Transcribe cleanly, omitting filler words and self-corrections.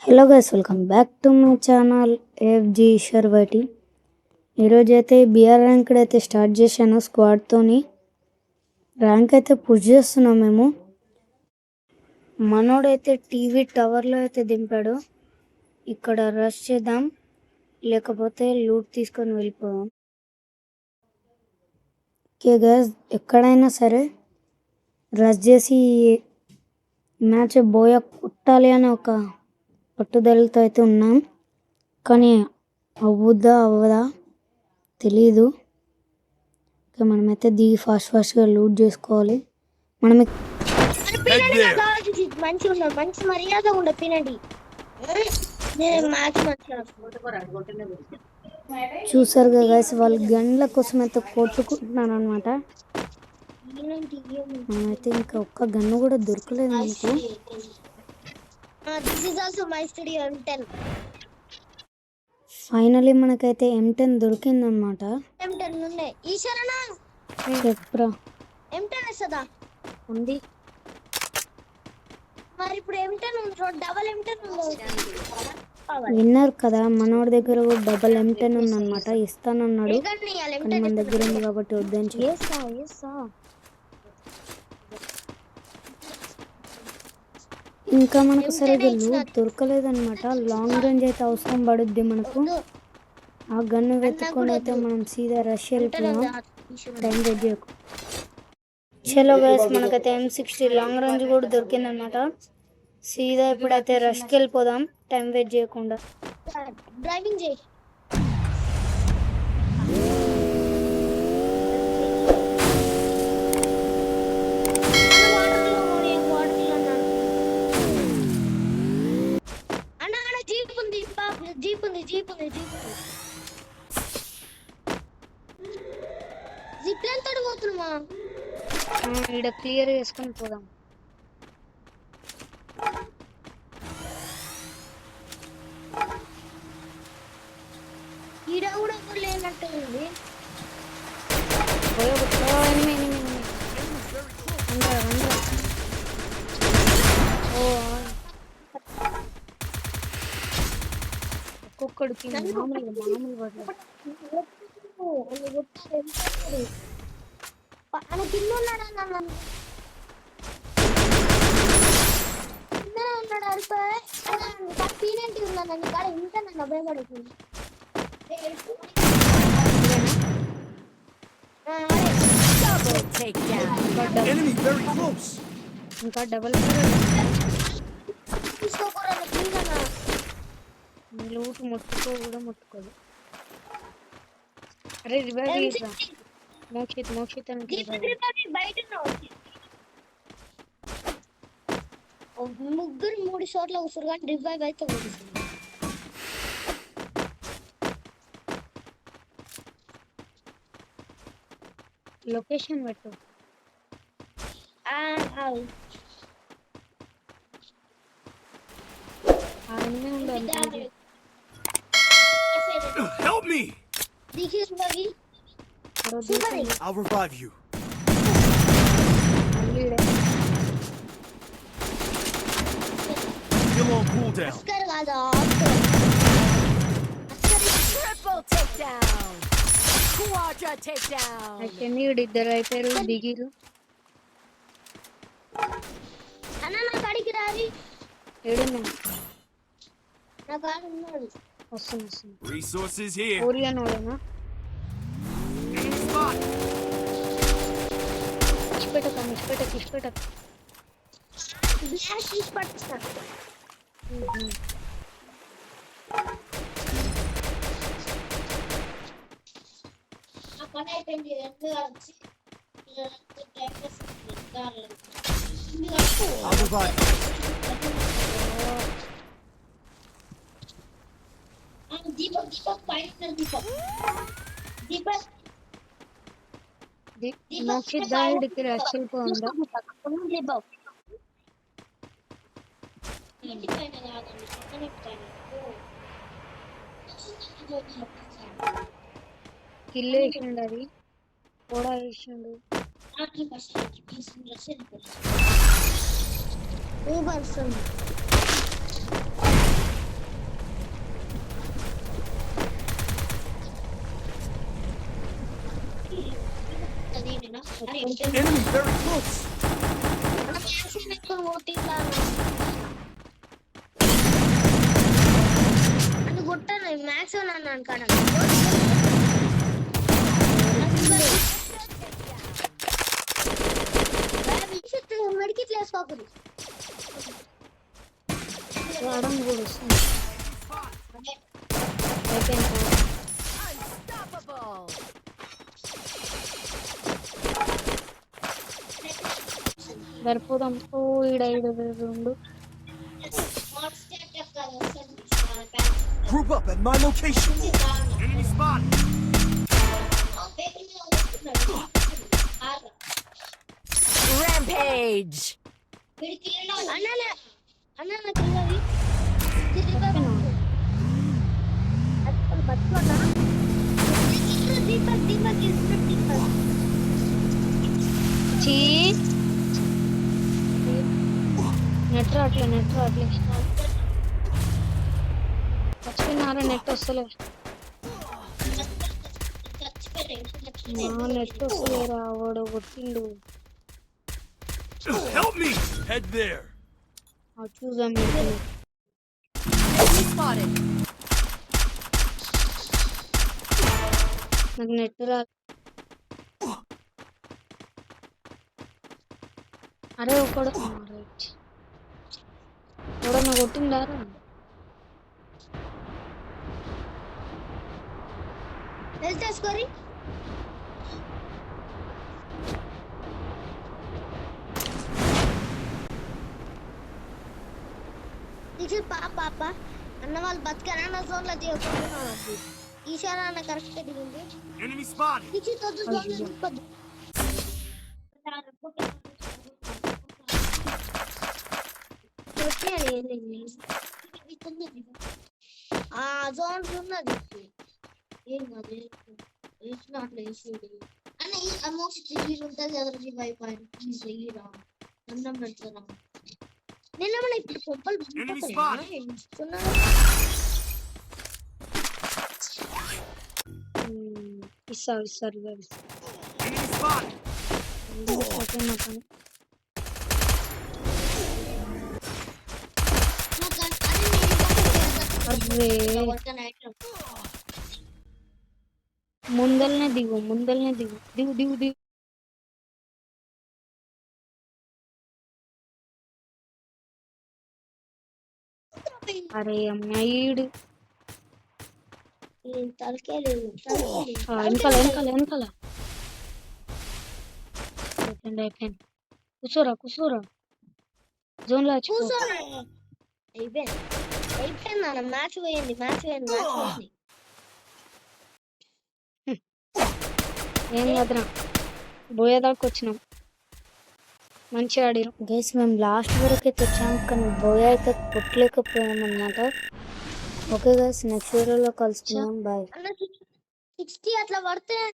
Hello guys, welcome back to my channel FG Sharbati. ఈరోజు అయితే BR rank అయితే start చేశాను. స్క్వాడ్తోని ర్యాంక్ అయితే పుష్ చేస్తున్నాం మేము. మనోడైతే టీవీ టవర్లో అయితే దింపాడు. ఇక్కడ రష్ చేద్దాం, లేకపోతే లూట్ తీసుకొని వెళ్ళిపోదాం. ఓకే గైస్, ఎక్కడైనా సరే రష్ చేసి మ్యాచ్ బోయ కొట్టాలి అని ఒక పట్టుదలతో అయితే ఉన్నాం. కానీ అవ్వదా తెలీదు. మనమైతే దిగి ఫాస్ట్గా లూట్ చేసుకోవాలి. మనం మంచి మర్యాద ఉండ తినండి. చూసారు కదా గైస్, వాళ్ళు గన్ల కోసం అయితే కొట్టుకుంటున్నాను అనమాట. మనమైతే ఇంకా ఒక్క గన్ను కూడా దొరకలేదు మనకు. ఫైనలీ మనకైతే M10 దొరికిందనమాట. చెప్పరా ఉంది. మరి ఇప్పుడు విన్నారు కదా, మనోడి దగ్గర కూడా డబల్ M10 ఉందన్నమాట. ఇస్తానన్నాడు, కానీ మన దగ్గర ఉంది కాబట్టి వద్దని చెప్పి. ఇంకా మనకు సరిగ్గా లూట్ దొరకలేదన్నమాట. లాంగ్ రేంజ్ అయితే అవసరం పడుద్ది మనకు. ఆ గన్ను వెతుక్కొని అయితే మనం సీదా రష్ వెళ్ళిపోయాం. టైం వెయిట్ చేయకు. చలో గైస్, మనకైతే M60 లాంగ్ రేంజ్ కూడా దొరికిందనమాట. సీదా ఇప్పుడైతే రష్కి వెళ్ళిపోదాం, టైం వెయిట్ చేయకుండా. డ్రైవింగ్ చేయి. జీప్ ఉంది. జీప్ లైన్ తోటి పోతున్నామా? ఈడ క్లియర్ చేసుకొని పోదాం. ఈడ కూడా లేనట్టు ఉంది. ఒక్కొక్కడికి మామూలు కింద ఉన్నాడు అడిపోయి ఉన్నాను కాడ ఇంత నన్ను భయపడుతుంది. ఇంకా డబల్ లూట్ ముట్టుకోదు. అరే రివైవ్ మోక్షిత్ ముగ్గురు 3 షాట్ల కూర్చోరు కానీ రివైవ్ అయితే లొకేషన్ పెట్టు. Help me! I'll revive you. Still on cooldown. Triple takedown. Quadra takedown. అయితే ఇద్దరు అయిపోయారు, దిగిరు. అన్న నా కాడికి రారి. ఏడున్నా నా కాడ ఉన్నాడు. వస్తుంది. Resources here. ఓరియాన్ వాళ్ళనా? ఇష్టపెట్టక బ్లాష్ తీసి పట్టుతా. ఆ పని అయిపోయింది. I'll revive you. దీపక్ పైన దీపక్ మోక్షిత్ దాడికి రష్ వెళ్ళిపోయిందా? కిల్ వేసిండు, అది కూడా వేసిండు. Enemy very close. అని కొట్టాను మ్యాక్స్ నన్ను అనుకాడ మెడికిట్ వేసుకోకూడదు రావడం కూడా వస్తుంది. అయిపోయింది. Unstoppable. సరిపోదాం. ఓ ఈడ 2 Group up at my location. Enemy spotted. Rampage. చీ నెట్ రావట్లే చచ్చిపోయినారా? నెట్ వస్తలే. నెట్ వస్తలేరా? వాడు కొట్టిండు. Help me. Head there. చూసాం. Enemy spotted. నాకు నెట్ రా. అరే ఒకడు రైట్ ఎవడన్నా కొట్టిండారా? వెళ్తేసుకోరి పాప అన్న వాళ్ళు బతికారన్న జోన్ లో దిగకుండా ఈశాన అన్న కరెక్ట్ దిగింది. Enemy spotted. ఆ జోన్ ఉన్నది ఏం కాదు వేసినట్లు వేసేది అన్న ఈ అమౌంట్ ఉంటుంది కదా అయిపోయింది అన్నం పెడతారా నిన్న ఇప్పుడు కొప్పలు ఇస్తారు Enemy spotted. అరే ముందల్నే దిగు దిగు. అరే అమ్మాయిడు తలకే లేదు వెనకాల అయిపోయింది. కూర్చోరా జోన్ లో అయిపోయింది అన్న మ్యాచ్ పోయింది ఏం కదరా బోయేదాకా వచ్చినాం. మంచిగా ఆడిరు గైస్. మేము లాస్ట్ వరకు అయితే వచ్చాం కానీ బోయా అయితే కొట్టలేకపోయాం అన్నమాట. ఓకే గైస్, నెక్స్ట్ వీడియోలో కలుసుకుందాం. బాయ్. 60 అట్లా పడితే